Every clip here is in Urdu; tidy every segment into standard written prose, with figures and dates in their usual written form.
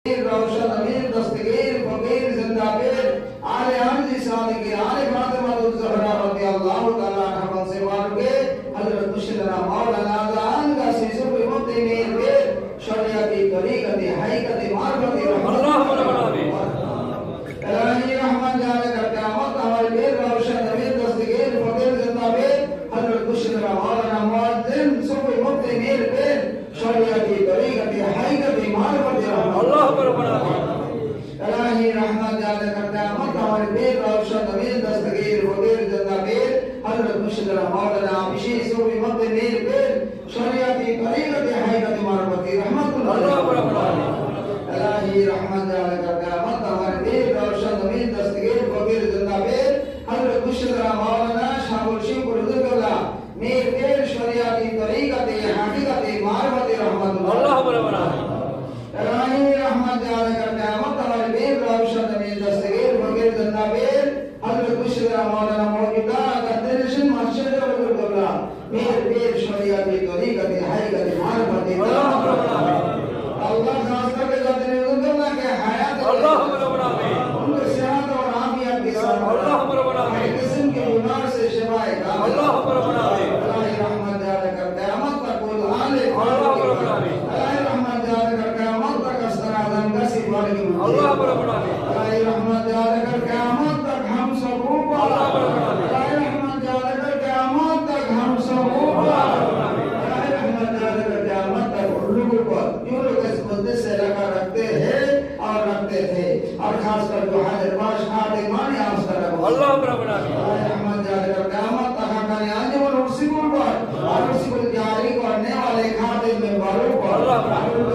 روشن امیر دستگیر فقیر زندہ پیر آل حمزی صادقی آل فاطمہ الزہرا رضی اللہ تعالیٰ عنہ سے مانگے حضرت مشرنا مولانا زہان کا سیسو کی مبتی میر پیر شریعتی طریقتی حقیقتی معرفتی اللہم ربنا الہی رحمت جانے کا قیامت ہمارے پیر روشن امیر دستگیر فقیر زندہ پیر حضرت مشرنا مولانا معظم سوی مبتی میر پیر شریعتی طریقتی حقیقتی معرفتی اللہم ربنا الہی رحمت جانے کا قیامت ہمارے پیر روشن امیر دستگیر فقیر زندہ پیر حضرت مشرنا مولانا بشی سوی مبتی میر پیر شریعتی طریقتی حقیقتی معرفتی رحمت اللہم ربنا الہی رحمت جانے کا قیامت ہمارے پیر روشن امیر دستگیر فقیر زندہ پیر حضرت مشرنا مولانا شاہ الشیخ رضی اللہ میر پیر شریعتی طریقتی حقیقتی معرفتی رحمت اللہم ربنا الہی رحمت جانے کا قیامت ہمارے پیر روشن امیر دستگیر فقیر زندہ پیر حضرت مشرنا مولانا موجودہ قدرشن مسجد رضی اللہ میر پیر شریعتی طریقتی حقیقتی معرفتی اللہم ربنا اللہ خاص کر کے ذات رضی اللہ کے حیات اللہم ربنا ان کو صحت اور عافیت کے ساتھ اللہم ربنا ہر قسم کے بیمار سے شفا کاملہ اللہم ربنا الہی رحمت جانے کا قیامت تک کل آلے اللہم ربنا الہی رحمت جانے کا قیامت تک استرا آدم کا سفار کی اللہم ربنا الہی رحمت جانے کا قیامت تک ہم سب اوپر الہی رحمت جانے کا قیامت تک ہم سب اوپر الہی رحمت جانے کا قیامت تک ان لوگوں پر جو لوگ اس مدد سے لگا رکھتے ہیں اور رکھتے تھے اور خاص کر جو حاضر باش خاتمانی آپ سے رکھو اللہم ربنا الہی رحمت جانے کا قیامت تک ہمارے آنے والے رسول پر اور رسول جاری کرنے والے خاتم میں باروں پر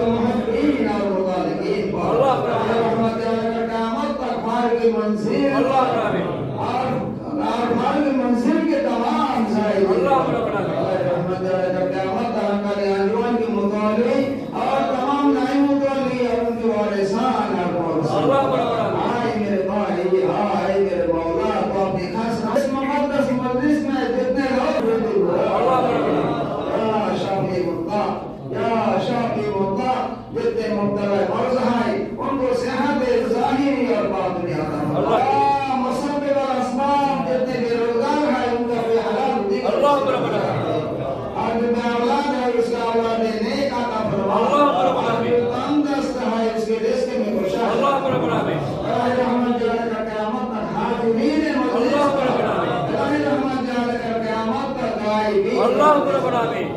محبین اور مطالقین پر الہی رحمت جانے کا قیامت تک فارغ منزل اللہم ربنا اور فارغ منزل کے تمام زائرین اللہم ربنا الہی رحمت جانے کا قیامت تک ہمارے آنجوان کی مطالعے اور تمام نئی مطالعے اور ان کے وارثان اللہم ربنا آئے میرے بھائی آئے میرے مولا تو اپنی خاص اس مقدس مجلس میں جتنے لوگ رہتے ہو اللہم ربنا یا شافی مطلع یا شافی مطلع جتنے مبتلا مرض ہیں ان کو صحت ظاہری اور باطنی عطا فرما یا مسبب الاسباب جتنے بے روزگار ہیں ان کا بے حلال رزق اللہم ربنا اور جو بے اولاد ہے اس کا اولاد نیک عطا فرما اللہم ربنا اور جو تندرست ہے اس کے رزق میں خوشحال اللہم ربنا الہی رحمت جانے کا قیامت تک حاضرین مجلس اللہم ربنا الہی رحمت جانے کا قیامت تک غائبین اللہم ربنا